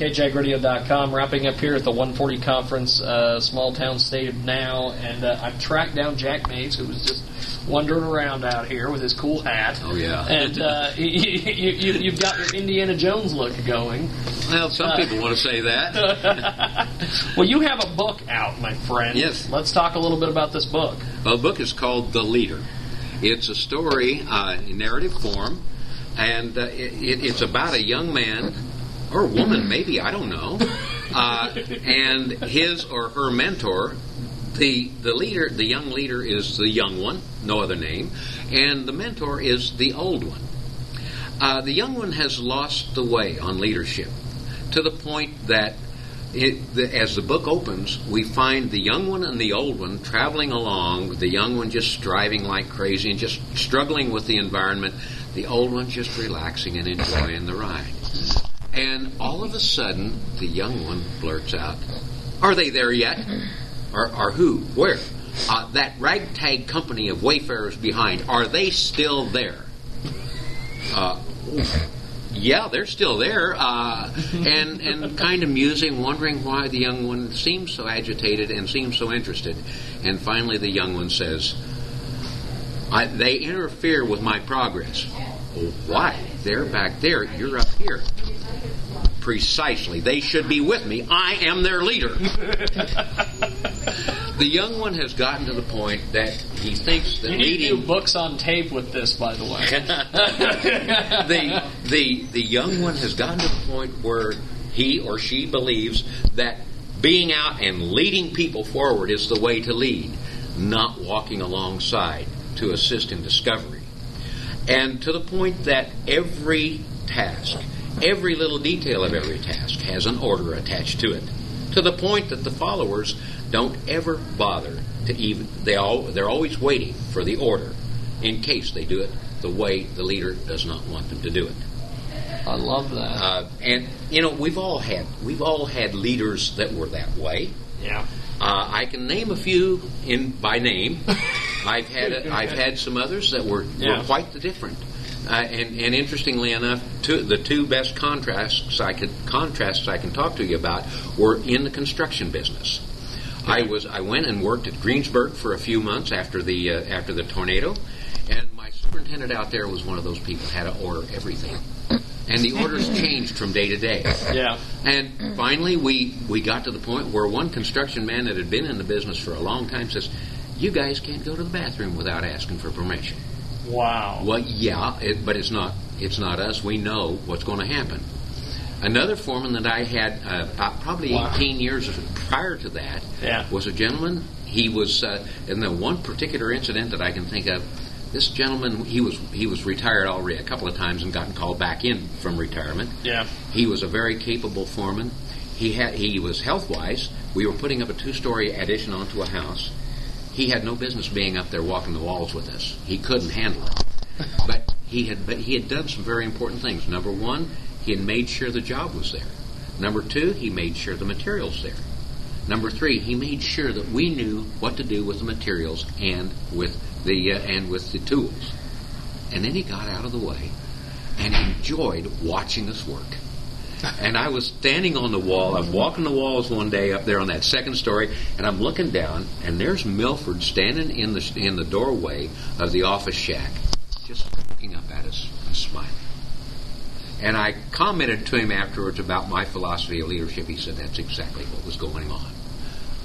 KJagradio.com. Wrapping up here at the 140 conference, small town state of now, and I've tracked down Jack Mace, who was just wandering around out here with his cool hat. Oh, yeah. And you've got your Indiana Jones look going. Well, some people want to say that. Well, you have a book out, my friend. Yes. Let's talk a little bit about this book. Well, the book is called The Leader. It's a story in narrative form, and it's about a young man, or a woman maybe, I don't know, and his or her mentor. The leader, the young leader, is the young one, no other name, and the mentor is the old one. The young one has lost the way on leadership to the point that as the book opens, we find the young one and the old one traveling along, with the young one just striving like crazy and just struggling with the environment, the old one just relaxing and enjoying the ride. And all of a sudden, the young one blurts out, "Are they there yet?" Or who? Where? That ragtag company of wayfarers behind, are they still there? Yeah, they're still there. And kind of musing, wondering why the young one seems so agitated and seems so interested. And finally the young one says, they interfere with my progress. Oh, why? They're back there. You're up here. Precisely. They should be with me. I am their leader. The young one has gotten to the point that he thinks that you need to do books on tape with this, by the way. The young one has gotten to the point where he or she believes that being out and leading people forward is the way to lead, not walking alongside to assist in discovery. And to the point that every task, every little detail of every task has an order attached to it, to the point that the followers don't ever bother to even, they're always waiting for the order in case they do it the way the leader does not want them to do it. I love that. And you know, we've all had leaders that were that way. Yeah. I can name a few by name. I've had some others that were quite the different. And interestingly enough, the two best contrasts I can talk to you about were in the construction business. I went and worked at Greensburg for a few months after the tornado, and my superintendent out there was one of those people who had to order everything, and the orders changed from day to day. Yeah. And finally, we got to the point where one construction man that had been in the business for a long time says, "You guys can't go to the bathroom without asking for permission." Wow. Well, yeah, but it's not us. We know what's going to happen. Another foreman that I had probably 18 years prior to that was a gentleman. He was in the one particular incident that I can think of. This gentleman, he was retired already a couple of times and gotten called back in from retirement. Yeah. He was a very capable foreman. He was health-wise. We were putting up a 2-story addition onto a house. He had no business being up there walking the walls with us. He couldn't handle it. But he had done some very important things. Number one, he had made sure the job was there. Number two, he made sure the materials there. Number three, he made sure that we knew what to do with the materials and with the tools. And then he got out of the way and enjoyed watching us work. And I was standing on the wall. I was walking the walls one day up there on that 2nd story, and I'm looking down, and there's Milford standing in the doorway of the office shack, just looking up at us and smiling. And I commented to him afterwards about my philosophy of leadership. He said that's exactly what was going on.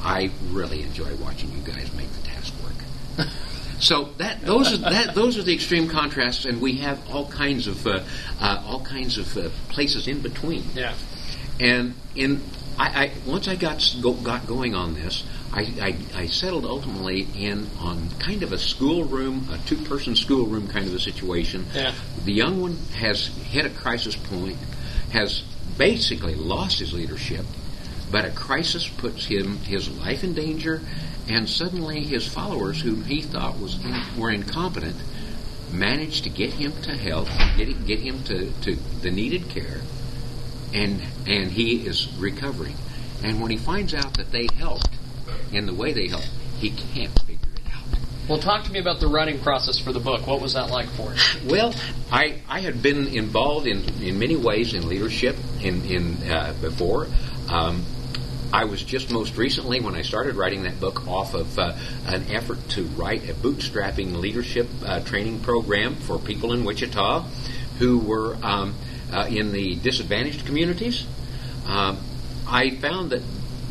I really enjoy watching you guys make the task work. So those are the extreme contrasts, and we have all kinds of places in between. Yeah. And once I got going on this, I settled ultimately in on kind of a schoolroom, a 2-person schoolroom kind of a situation. Yeah. The young one has hit a crisis point, has basically lost his leadership, but a crisis puts his life in danger. And suddenly his followers, whom he thought were incompetent, managed to get him to help, get him to the needed care, and he is recovering. And when he finds out that they helped in the way they helped, he can't figure it out. Well, talk to me about the writing process for the book. What was that like for you? Well, I had been involved in many ways in leadership before. I was just most recently, when I started writing that book, off of an effort to write a bootstrapping leadership training program for people in Wichita who were in the disadvantaged communities. I found that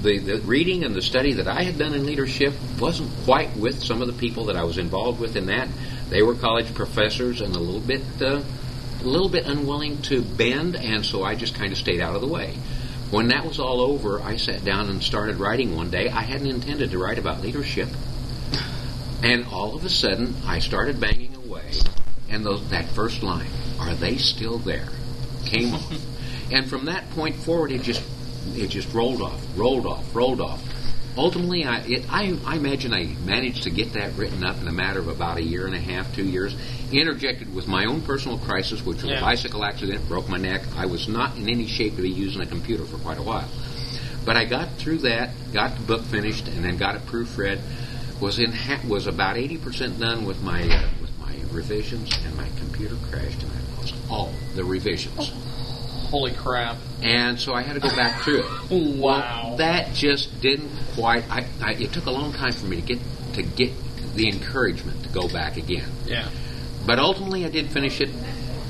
the reading and the study that I had done in leadership wasn't quite with some of the people that I was involved with in that. They were college professors and a little bit unwilling to bend, and so I just kind of stayed out of the way. When that was all over, I sat down and started writing one day. I hadn't intended to write about leadership. And all of a sudden, I started banging away, and that first line, "Are they still there?" came off. And from that point forward, it just rolled off. Ultimately, I imagine I managed to get that written up in a matter of about a year and a half, 2 years, interjected with my own personal crisis, which was a bicycle accident, broke my neck. I was not in any shape to be using a computer for quite a while. But I got through that, got the book finished, and then got it proofread. Was about 80% done with my revisions, and my computer crashed, and I lost all the revisions. Holy crap. And so I had to go back through it. Wow. Well, that just didn't quite... it took a long time for me to get the encouragement to go back again. Yeah. But ultimately I did finish it,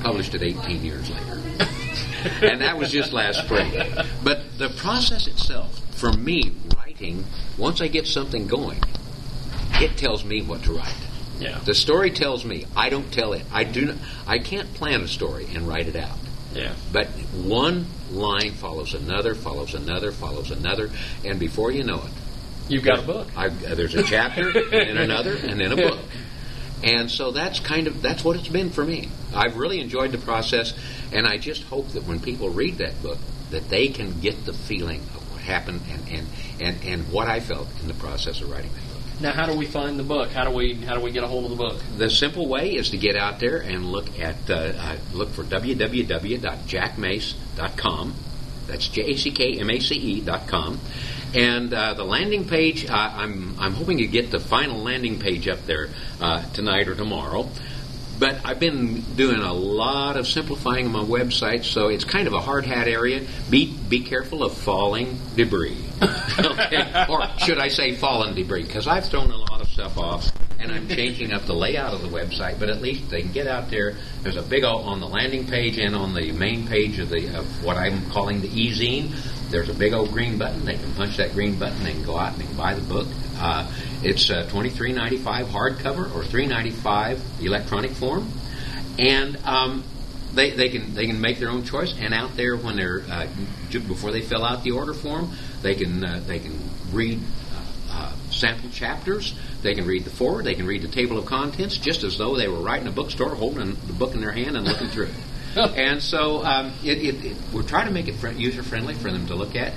published it 18 years later. And that was just last spring. But the process itself, for me, writing, once I get something going, it tells me what to write. Yeah. The story tells me. I don't tell it. I can't plan a story and write it out. Yeah. But one line follows another, and before you know it, you've got a book. There's a chapter, and then another, and then a book. And so that's what it's been for me. I've really enjoyed the process, and I just hope that when people read that book, that they can get the feeling of what happened and what I felt in the process of writing that book. Now, how do we find the book? How do we get a hold of the book? The simple way is to get out there and look for www.jackmace.com. That's JACKMACE.com. And the landing page, I'm hoping to get the final landing page up there tonight or tomorrow. But I've been doing a lot of simplifying on my website, so it's kind of a hard hat area. Be careful of falling debris. Okay? Or should I say fallen debris? Because I've thrown a lot of stuff off, and I'm changing up the layout of the website, but at least they can get out there. There's a big on the landing page and on the main page of what I'm calling the e-zine. There's a big old green button. They can punch that green button. They can go out and they can buy the book. It's $23.95 hardcover or $3.95 electronic form, and they can make their own choice. And out there, when they're before they fill out the order form, they can read sample chapters. They can read the foreword. They can read the table of contents, just as though they were right in a bookstore, holding the book in their hand and looking through it. And so we're trying to make it user friendly for them to look at.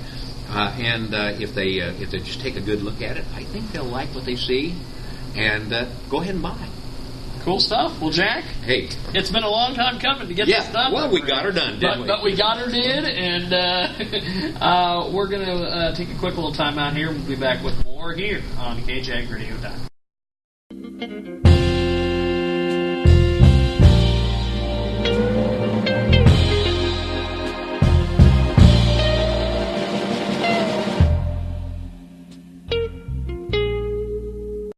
And if they just take a good look at it, I think they'll like what they see, and go ahead and buy. Cool stuff. Well, Jack, hey, it's been a long time coming to get this done. Well, we got her done, didn't we? But we got her did, and we're going to take a quick little time out here. We'll be back with more here on KJAGRadio.com.